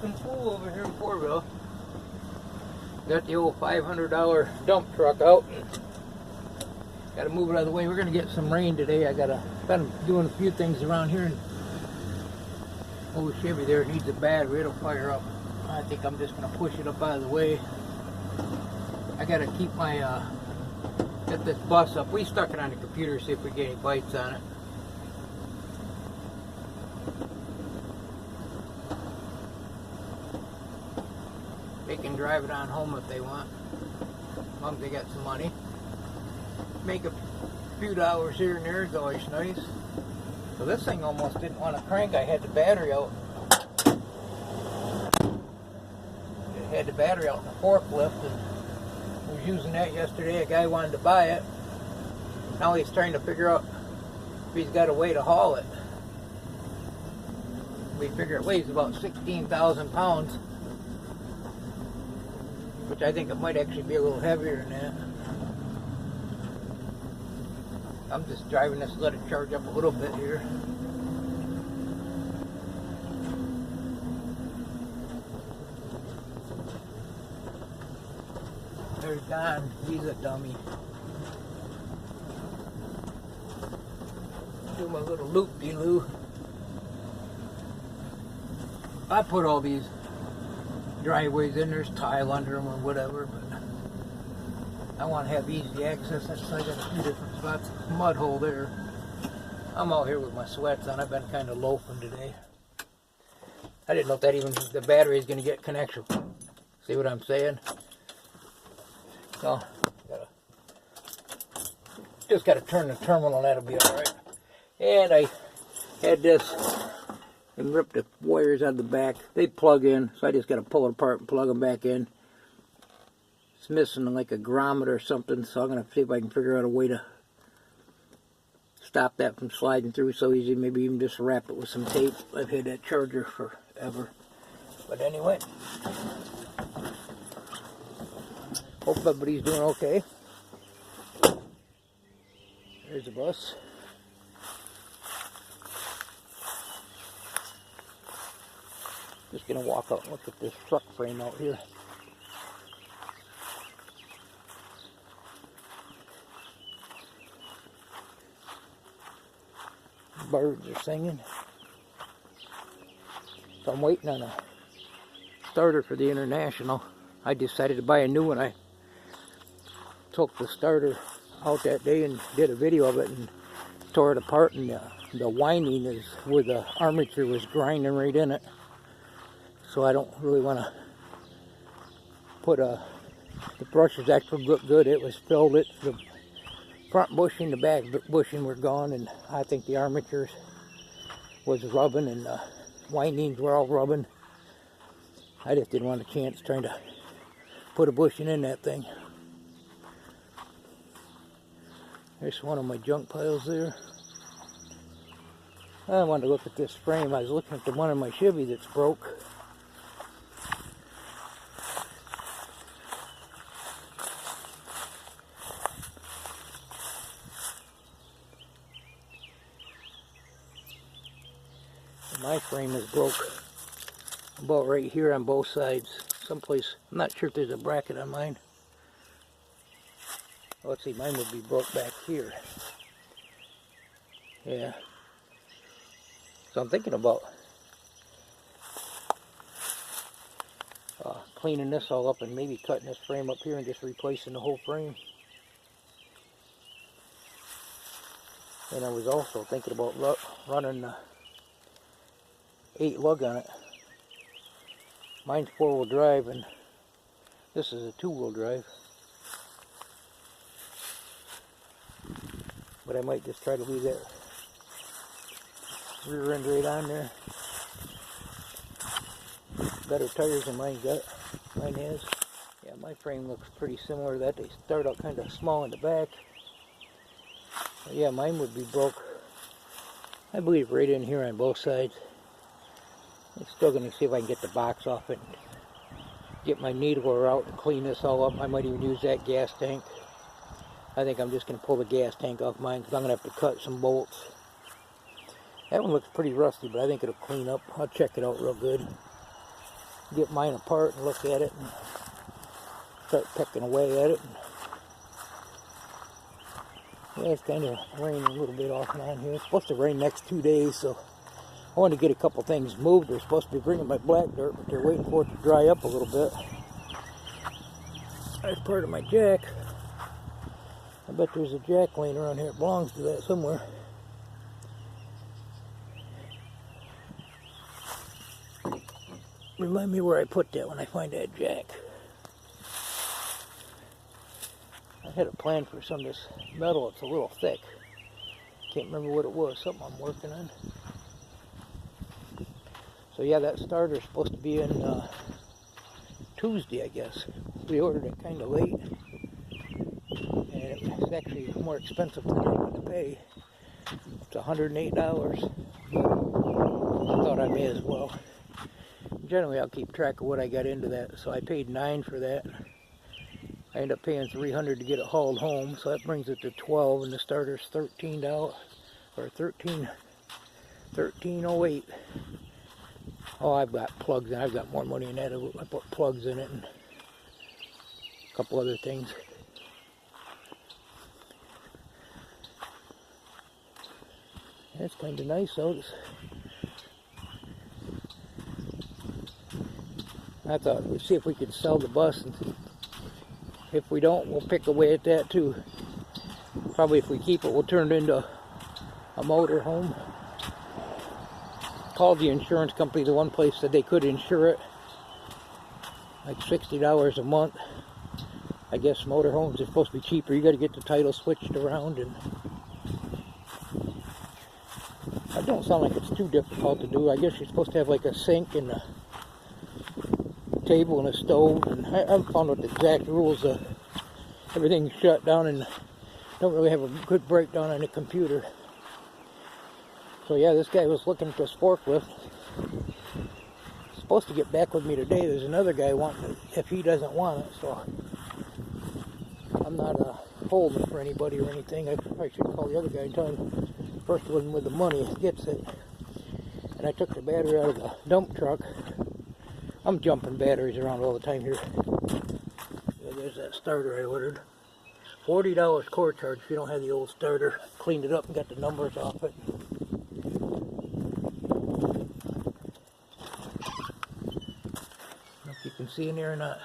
looking fool over here in Corville. Got the old $500 dump truck out. Got to move it out of the way. We're going to get some rain today. Been doing a few things around here, and old Chevy there needs a battery. It'll fire up. I think I'm just going to push it up out of the way. I got to keep my get this bus up. We stuck it on the computer, see if we get any bites on it. They can drive it on home if they want, as long as they got some money. Make a few dollars here and there is always nice. So this thing almost didn't want to crank. I had the battery out. I had the battery out in the forklift, and I was using that yesterday. A guy wanted to buy it. Now he's trying to figure out if he's got a way to haul it. We figure it weighs about 16,000 pounds, which I think it might actually be a little heavier than that. I'm just driving this to let it charge up a little bit here. There's Don. He's a dummy. Do my little loop-de-loo. I put all these driveways in. There's tile under them or whatever, but I want to have easy access. That's why I got a few different spots. Mud hole there. I'm out here with my sweats on. I've been kind of loafing today. I didn't know if that even the battery is going to get connection. See what I'm saying? So, just got to turn the terminal. That'll be all right. And I had this and ripped the wires out of the back. They plug in, so I just got to pull it apart and plug them back in. It's missing like a grommet or something, so I'm going to see if I can figure out a way to stop that from sliding through so easy. Maybe even just wrap it with some tape. I've had that charger forever. But anyway, hope everybody's doing okay. There's the bus. Just going to walk out and look at this truck frame out here. Birds are singing. So I'm waiting on a starter for the International. I decided to buy a new one. I took the starter out that day and did a video of it and tore it apart, and the winding is where the armature was grinding right in it. So I don't really want to put the brushes actually look good. It was filled. The front bushing, the back bushing were gone, and I think the armatures was rubbing and the windings were all rubbing. I just didn't want a chance trying to put a bushing in that thing. There's one of my junk piles there. I wanted to look at this frame. I was looking at the one in my Chevy that's broke. My frame is broke about right here on both sides. Someplace, I'm not sure if there's a bracket on mine. Oh, let's see, mine would be broke back here. Yeah. So I'm thinking about cleaning this all up and maybe cutting this frame up here and just replacing the whole frame. And I was also thinking about running 8 lug on it. Mine's 4-wheel drive and this is a 2-wheel drive. But I might just try to leave that rear end right on there. Better tires than mine got. Mine has. Yeah, my frame looks pretty similar to that. They start out kind of small in the back. But yeah, mine would be broke, I believe, right in here on both sides. I'm still going to see if I can get the box off it and get my needler out and clean this all up. I might even use that gas tank. I think I'm just going to pull the gas tank off mine because I'm going to have to cut some bolts. That one looks pretty rusty, but I think it'll clean up. I'll check it out real good. get mine apart and look at it and start pecking away at it. Yeah, it's kind of raining a little bit off and on here. It's supposed to rain next 2 days, so I want to get a couple things moved. They're supposed to be bringing my black dirt, but they're waiting for it to dry up a little bit. That's part of my jack. I bet there's a jack laying around here. It belongs to that somewhere. Remind me where I put that when I find that jack. I had a plan for some of this metal. It's a little thick. Can't remember what it was. Something I'm working on. So yeah, that starter's supposed to be in Tuesday, I guess. We ordered it kind of late. And it was actually more expensive than I wanted to pay. It's $108. I thought I may as well. Generally, I'll keep track of what I got into that. So I paid $9 for that. I ended up paying $300 to get it hauled home. So that brings it to $12, and the starter's $13 or $13.08. Oh, I've got plugs, and I've got more money in that. I put plugs in it and a couple other things. That's kind of nice out. I thought we'd see if we could sell the bus, and if we don't, we'll pick away at that too. Probably if we keep it, we'll turn it into a motor home. Called the insurance company. The one place said they could insure it, like $60 a month. I guess motorhomes are supposed to be cheaper. You got to get the title switched around, and that don't sound like it's too difficult to do. I guess you're supposed to have like a sink and a table and a stove, and I haven't found out the exact rules. Everything's shut down and don't really have a good breakdown on the computer. So yeah, this guy was looking at this forklift. He's supposed to get back with me today. There's another guy wanting it if he doesn't want it, so I'm not holding it for anybody or anything. I probably should call the other guy and tell him first one with the money gets it. And I took the battery out of the dump truck. I'm jumping batteries around all the time here. Yeah, there's that starter I ordered. $40 core charge if you don't have the old starter. Cleaned it up and got the numbers off it. I don't know if you can see in there or not.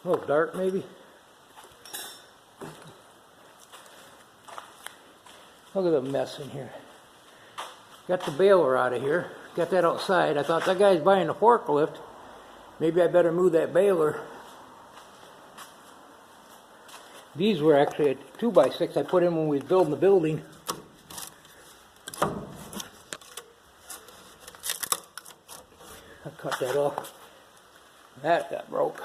A little dark maybe. Look at the mess in here. Got the baler out of here. Got that outside. I thought that guy's buying a forklift. Maybe I better move that baler. These were actually a 2x6 I put in when we was building the building. I cut that off. That got broke.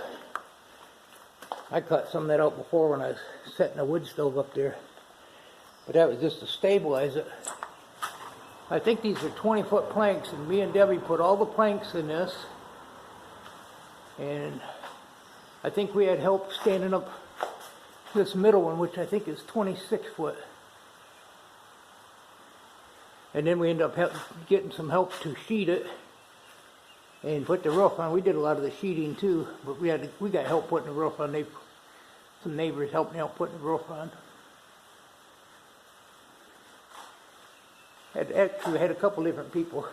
I cut some of that out before when I was setting a wood stove up there. But that was just to stabilize it. I think these are 20-foot planks, and me and Debbie put all the planks in this. And I think we had help standing up this middle one, which I think is 26 foot. And then we ended up getting some help to sheet it and put the roof on. We did a lot of the sheeting too, but we got help putting the roof on. Some neighbors helped me out putting the roof on. Actually, I had a couple different people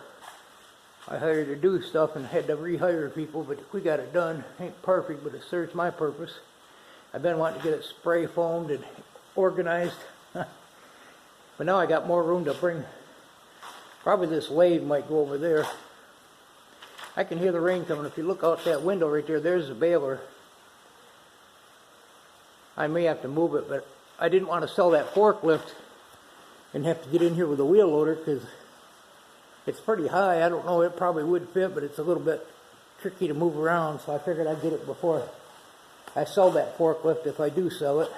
I hired to do stuff and had to rehire people, but we got it done. Ain't perfect, but it serves my purpose. I've been wanting to get it spray foamed and organized. But now I got more room to bring. Probably this lathe might go over there. I can hear the rain coming. If you look out that window right there, there's the baler. I may have to move it, but I didn't want to sell that forklift and have to get in here with a wheel loader because it's pretty high. I don't know, it probably would fit, but it's a little bit tricky to move around, so I figured I'd get it before I sell that forklift, if I do sell it.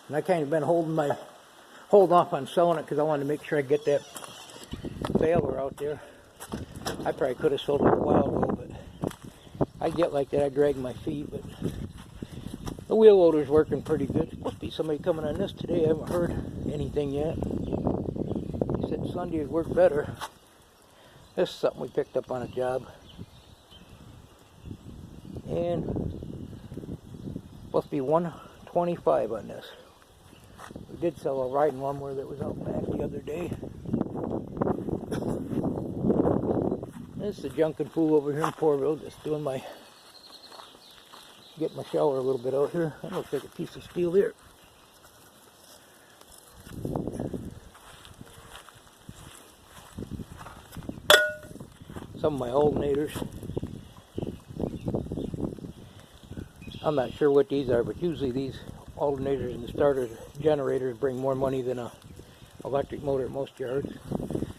And I kind of been holding off on selling it because I wanted to make sure I get that baler out there. I probably could have sold it a while ago, but I get like that, I drag my feet, but the wheel loader's working pretty good. There's supposed to be somebody coming on this today. I haven't heard anything yet. He said Sunday would work better. This is something we picked up on a job. And supposed to be 125 on this. We did sell a riding lawnmower that was out back the other day. This is the junkin' pool over here in Portville. Just doing my, getting my shower a little bit out here. That looks like a piece of steel there. Some of my alternators. I'm not sure what these are, but usually these alternators and the starter generators bring more money than a electric motor at most yards.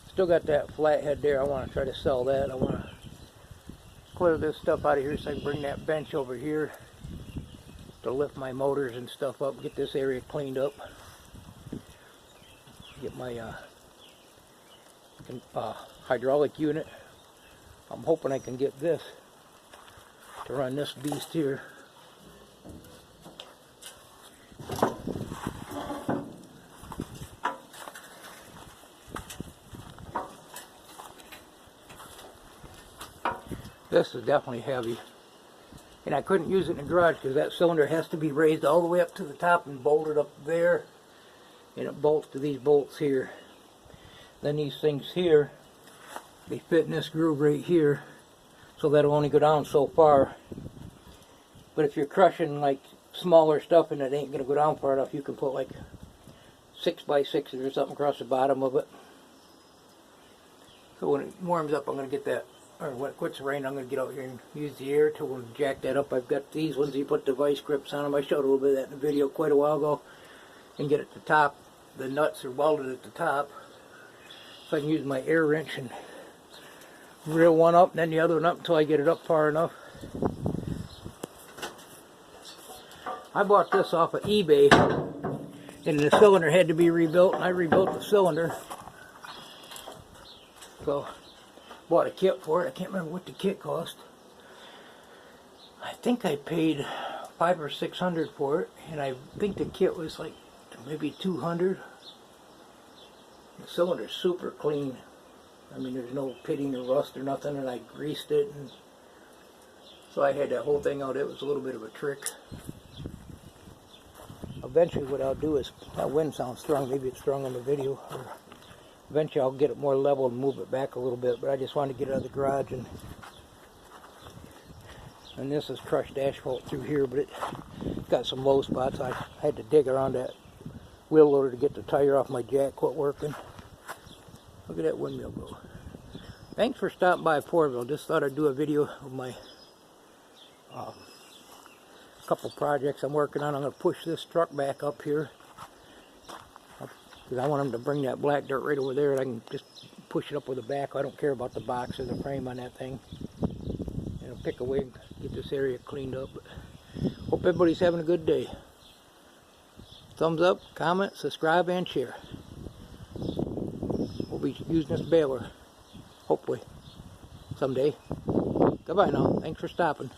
Still got that flathead there. I want to try to sell that. I want to clear this stuff out of here so I can bring that bench over here to lift my motors and stuff up, get this area cleaned up, get my hydraulic unit. I'm hoping I can get this to run this beast here. This is definitely heavy, and I couldn't use it in the garage because that cylinder has to be raised all the way up to the top and bolted up there, and it bolts to these bolts here. Then these things here, they fit in this groove right here, so that'll only go down so far. But if you're crushing like smaller stuff and it ain't going to go down far enough, you can put like 6x6s or something across the bottom of it. So when it warms up, I'm going to get that, or when it quits raining, I'm going to get out here and use the air tool and jack that up. I've got these ones, you put the vice grips on them. I showed a little bit of that in the video quite a while ago. And get at the top, the nuts are welded at the top. So I can use my air wrench and reel one up and then the other one up until I get it up far enough. I bought this off of eBay, and the cylinder had to be rebuilt, and I rebuilt the cylinder. So bought a kit for it. I can't remember what the kit cost. I think I paid $500 or $600 for it, and I think the kit was like maybe $200. The cylinder's super clean. I mean, there's no pitting or rust or nothing, and I greased it, and so I had that whole thing out. It was a little bit of a trick. Eventually what I'll do is, that wind sounds strong, maybe it's strong on the video, or eventually I'll get it more level and move it back a little bit, but I just wanted to get it out of the garage. And this is crushed asphalt through here, but it got some low spots. I had to dig around that wheel loader to get the tire off my jack quit working. Look at that windmill go. Thanks for stopping by Portville. Just thought I'd do a video of my couple projects I'm working on. I'm going to push this truck back up here because I want them to bring that black dirt right over there, and I can just push it up with the back. I don't care about the box or the frame on that thing. And I'll pick away and get this area cleaned up. But hope everybody's having a good day. Thumbs up, comment, subscribe, and share. We'll be using this baler, hopefully, someday. Goodbye now. Thanks for stopping.